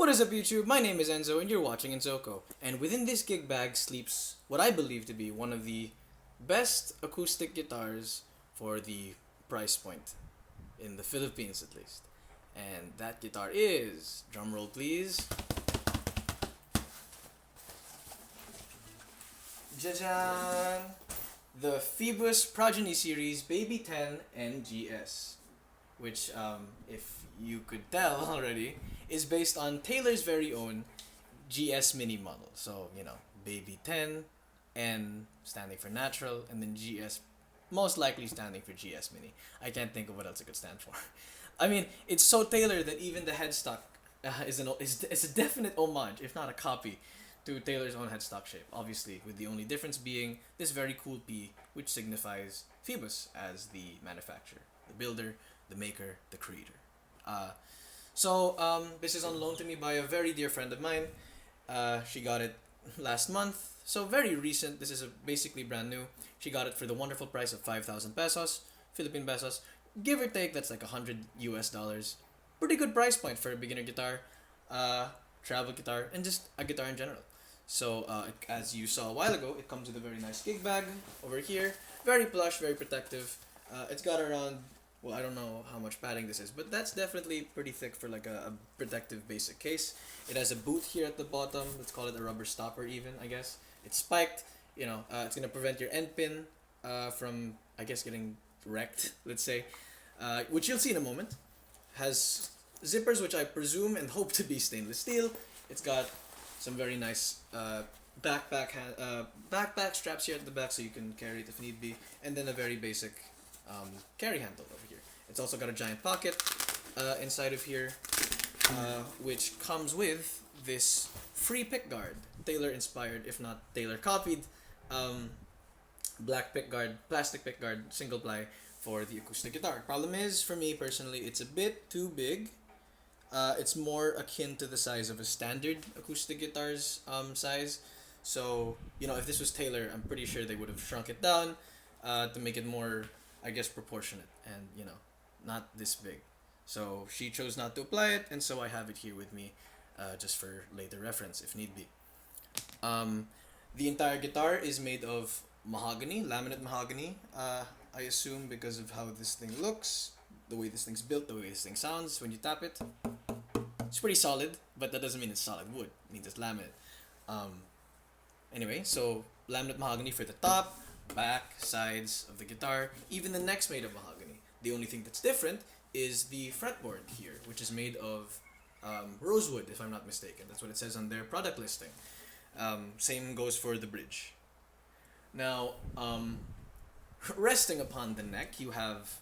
What is up, YouTube? My name is Enzo, and you're watching Enzoko. And within this gig bag sleeps what I believe to be one of the best acoustic guitars for the price point, in the Philippines at least. And that guitar is, drumroll please, Jajan! The Phoebus Progeny Series Baby-10N GS, which, if you could tell already, is based on Taylor's very own GS mini model. So, Baby 10, N standing for natural, and then GS most likely standing for GS mini. I can't think of what else it could stand for. I mean, it's so Taylor that even the headstock is a definite homage, if not a copy, to Taylor's own headstock shape. Obviously, with the only difference being this very cool P, which signifies Phoebus as the manufacturer, the builder, the maker, the creator. This is on loan to me by a very dear friend of mine. She got it last month, so very recent. This is basically brand new. She got it for the wonderful price of 5,000 pesos, Philippine pesos. Give or take, that's like $100 US. Pretty good price point for a beginner guitar, travel guitar, and just a guitar in general. So, as you saw a while ago, it comes with a very nice gig bag over here. Very plush, very protective. It's got around, well, I don't know how much padding this is, but that's definitely pretty thick for like a protective basic case. It has a boot here at the bottom. Let's call it a rubber stopper even, I guess. It's spiked. It's going to prevent your end pin from, I guess, getting wrecked, let's say, which you'll see in a moment. Has zippers, which I presume and hope to be stainless steel. It's got some very nice backpack straps here at the back so you can carry it if need be, and then a very basic carry handle over here. It's also got a giant pocket inside of here, which comes with this free pickguard, Taylor inspired, if not Taylor copied, black pickguard, plastic pickguard, single ply for the acoustic guitar. Problem is, for me personally, it's a bit too big. It's more akin to the size of a standard acoustic guitar's size. So, if this was Taylor, I'm pretty sure they would have shrunk it down to make it more, I guess, proportionate and, not this big. So she chose not to apply it, and so I have it here with me just for later reference if need be. The entire guitar is made of mahogany, laminate mahogany, I assume because of how this thing looks, the way this thing's built, the way this thing sounds when you tap it. It's pretty solid, but that doesn't mean it's solid wood. It means it's laminate. Anyway, so laminate mahogany for the top, back, sides of the guitar. Even the neck's made of mahogany. The only thing that's different is the fretboard here, which is made of rosewood, if I'm not mistaken. That's what it says on their product listing. Same goes for the bridge. Now, resting upon the neck, you have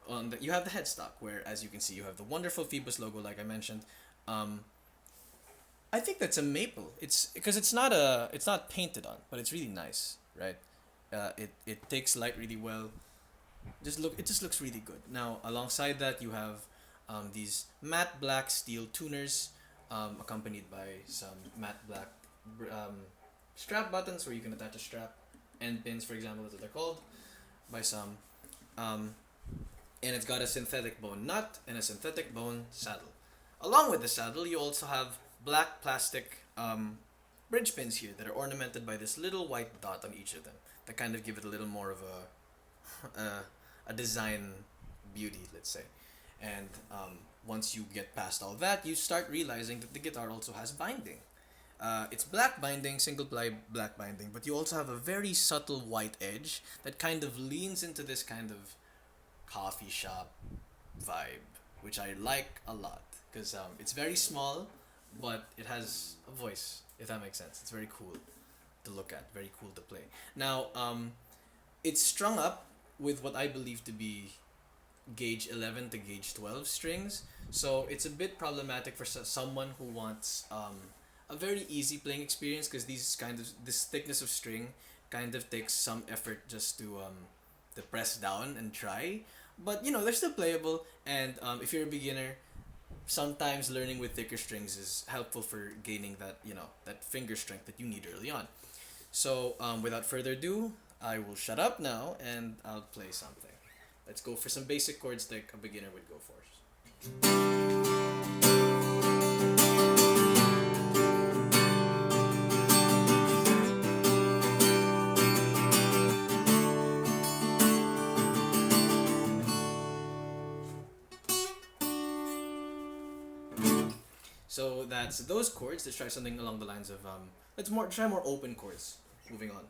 the headstock, where, as you can see, you have the wonderful Phoebus logo, like I mentioned. I think that's a maple. It's because it's not painted on, but it's really nice, right? It takes light really well. It just looks really good. Now, alongside that, you have these matte black steel tuners, accompanied by some matte black strap buttons where you can attach a strap, end pins, for example, that's what they're called, by some. And it's got a synthetic bone nut and a synthetic bone saddle. Along with the saddle, you also have black plastic bridge pins here that are ornamented by this little white dot on each of them that kind of give it a little more of a design beauty, let's say. And once you get past all that, you start realizing that the guitar also has binding. It's black binding, single ply black binding, but you also have a very subtle white edge that kind of leans into this kind of coffee shop vibe, which I like a lot because it's very small, but it has a voice, if that makes sense. It's very cool to look at, very cool to play. Now, it's strung up with what I believe to be gauge 11 to gauge 12 strings, so it's a bit problematic for someone who wants a very easy playing experience, because this thickness of string kind of takes some effort just to press down and try. But they're still playable, and if you're a beginner, sometimes learning with thicker strings is helpful for gaining that finger strength that you need early on. So without further ado, I will shut up now and I'll play something. Let's go for some basic chords like a beginner would go for. So that's those chords. Let's try something along the lines of let's more try more open chords. Moving on.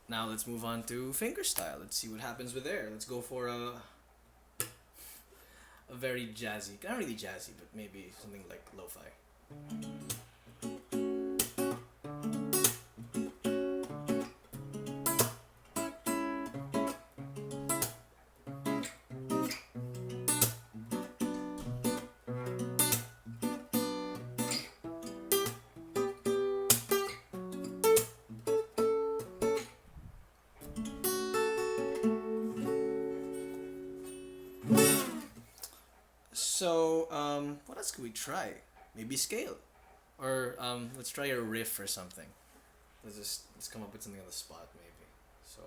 Now let's move on to fingerstyle. Let's see what happens with there. Let's go for a very jazzy, not really jazzy, but maybe something like lo-fi. So, what else could we try? Maybe scale, or let's try a riff or something. Let's come up with something on the spot, maybe. So,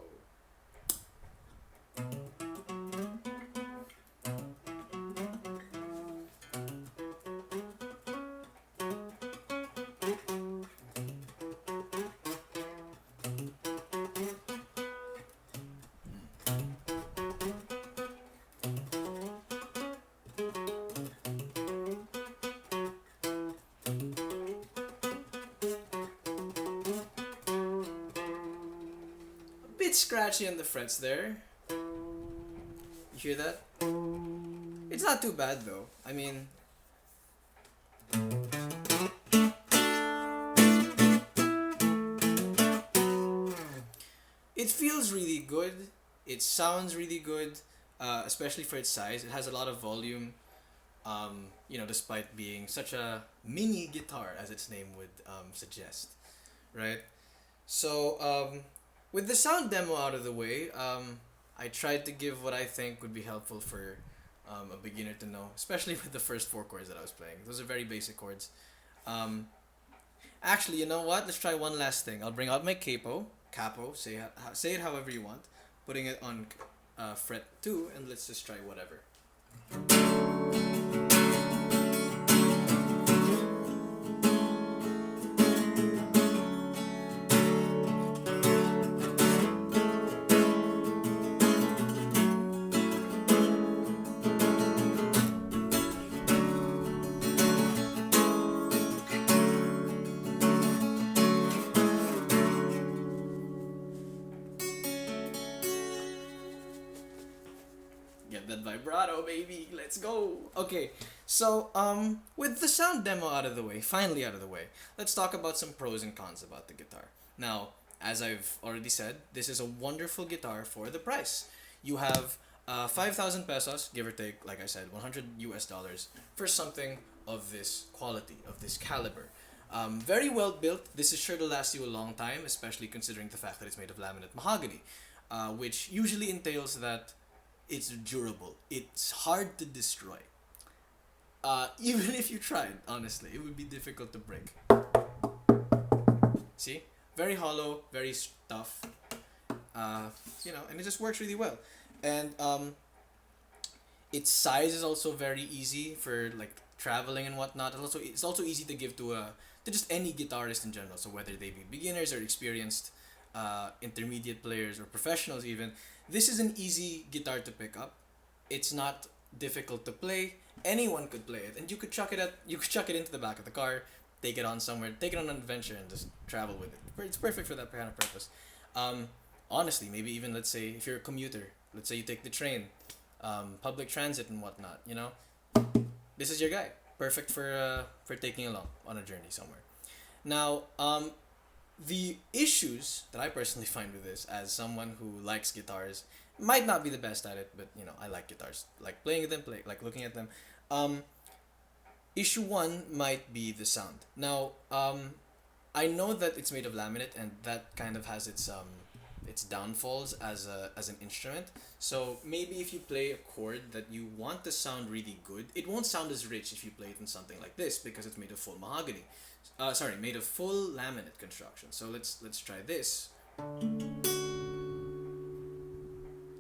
a bit scratchy on the frets there. You hear that? It's not too bad though. I mean, it feels really good. It sounds really good, especially for its size. It has a lot of volume. Despite being such a mini guitar, as its name would suggest, right? So, with the sound demo out of the way, I tried to give what I think would be helpful for a beginner to know, especially with the first four chords that I was playing. Those are very basic chords. Actually, you know what? Let's try one last thing. I'll bring out my capo. Say it however you want. Putting it on fret 2, and let's just try whatever. Get that vibrato, baby. Let's go. Okay, so with the sound demo finally out of the way, let's talk about some pros and cons about the guitar. Now, as I've already said, this is a wonderful guitar for the price. You have 5,000 pesos, give or take, like I said, $100 for something of this quality, of this caliber. Very well built. This is sure to last you a long time, especially considering the fact that it's made of laminate mahogany, which usually entails that it's durable. It's hard to destroy. Even if you tried, honestly, it would be difficult to break. See? Very hollow, very tough. And it just works really well. And its size is also very easy for like traveling and whatnot. It's also easy to give to just any guitarist in general. So whether they be beginners or experienced intermediate players or professionals even, this is an easy guitar to pick up. It's not difficult to play. Anyone could play it, and you could chuck it into the back of the car, take it on somewhere, take it on an adventure, and just travel with it. It's perfect for that kind of purpose. Honestly, maybe even let's say if you're a commuter, let's say you take the train, public transit and whatnot. This is your guy. Perfect for taking along on a journey somewhere. Now, the issues that I personally find with this, as someone who likes guitars, might not be the best at it, but I like guitars, like playing with them, like looking at them. Issue one might be the sound. Now, I know that it's made of laminate, and that kind of has its its downfalls as an instrument. So maybe if you play a chord that you want to sound really good, it won't sound as rich if you play it in something like this because it's made of full mahogany. Sorry, made of full laminate construction. So let's try this.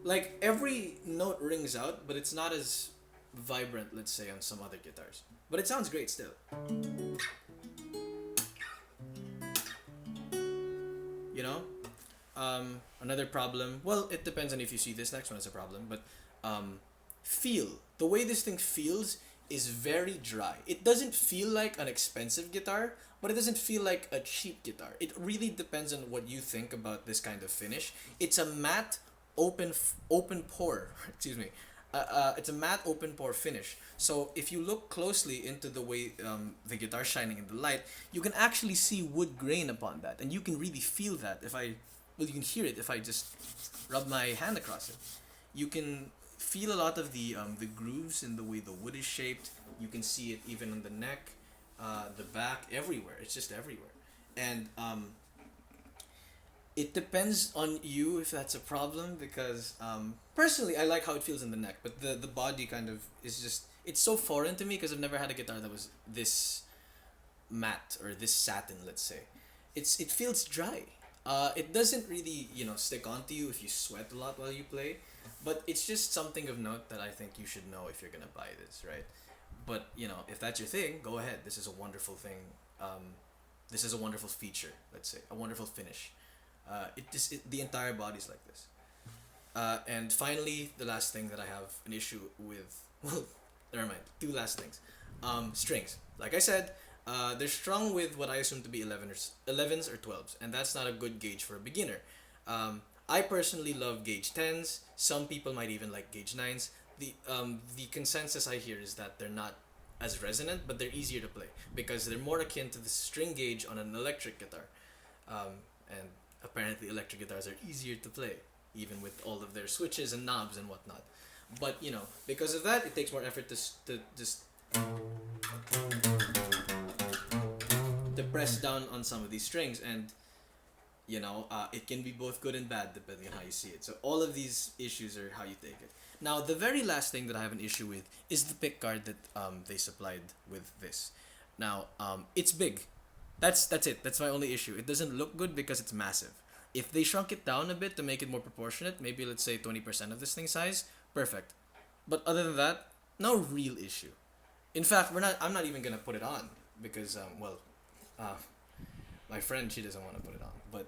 Like every note rings out, but it's not as vibrant, let's say, on some other guitars. But it sounds great still. You know? Another problem, well, it depends on if you see this next one as a problem, but feel. The way this thing feels is very dry. It doesn't feel like an expensive guitar, but it doesn't feel like a cheap guitar. It really depends on what you think about this kind of finish. It's a matte open pore, excuse me. It's a matte open pore finish. So if you look closely into the way the guitar is shining in the light, you can actually see wood grain upon that, and you can really feel that you can hear it if I just rub my hand across it. You can feel a lot of the grooves in the way the wood is shaped. You can see it even on the neck, the back, everywhere. It's just everywhere, and it depends on you if that's a problem, because personally I like how it feels in the neck, but the body kind of is just, it's so foreign to me because I've never had a guitar that was this matte or this satin, let's say. It feels dry. It doesn't really, stick onto you if you sweat a lot while you play, but it's just something of note that I think you should know if you're gonna buy this, right? But if that's your thing, go ahead. This is a wonderful thing. This is a wonderful feature, let's say, a wonderful finish. The entire body's like this. And finally, the last thing that I have an issue with, well, never mind, two last things. Strings. Like I said, they're strung with what I assume to be 11s or 12s, and that's not a good gauge for a beginner. I personally love gauge 10s. Some people might even like gauge 9s. The consensus I hear is that they're not as resonant, but they're easier to play because they're more akin to the string gauge on an electric guitar. And apparently electric guitars are easier to play, even with all of their switches and knobs and whatnot. But because of that, it takes more effort to just to press down on some of these strings, and it can be both good and bad depending on how you see it. So all of these issues are how you take it. Now, the very last thing that I have an issue with is the pick guard that they supplied with this. Now, it's big. That's it. That's my only issue. It doesn't look good because it's massive. If they shrunk it down a bit to make it more proportionate, maybe let's say 20% of this thing size, perfect. But other than that, no real issue. In fact, I'm not even gonna put it on because my friend, she doesn't want to put it on. But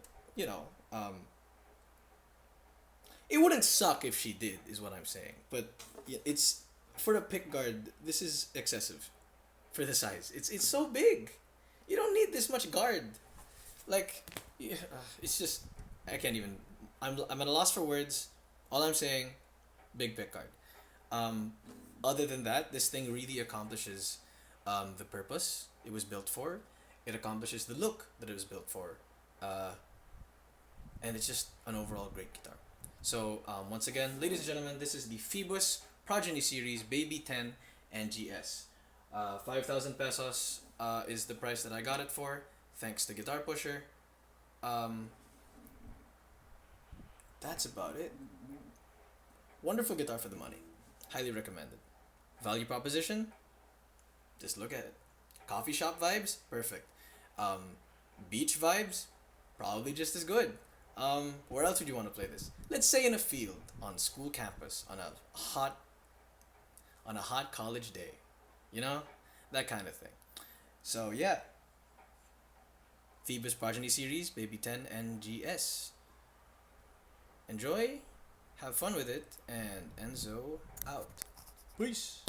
it wouldn't suck if she did, is what I'm saying. But yeah, it's for a pick guard. This is excessive for the size. It's so big. You don't need this much guard. Like, yeah, it's just, I can't even. I'm at a loss for words. All I'm saying, big pick guard. Other than that, this thing really accomplishes the purpose it was built for. It accomplishes the look that it was built for, and it's just an overall great guitar. So once again, ladies and gentlemen, this is the Phoebus Progeny Series Baby-10N GS. 5,000 pesos is the price that I got it for, thanks to Guitar Pusher. That's about it. Wonderful guitar for the money. Highly recommended. Value proposition? Just look at it. Coffee shop vibes? Perfect. Beach vibes? Probably just as good. Where else would you want to play this? Let's say in a field, on school campus, on a hot college day. That kind of thing. So yeah. Phoebus Progeny Series Baby-10N GS. Enjoy, have fun with it, and Enzo out. Peace.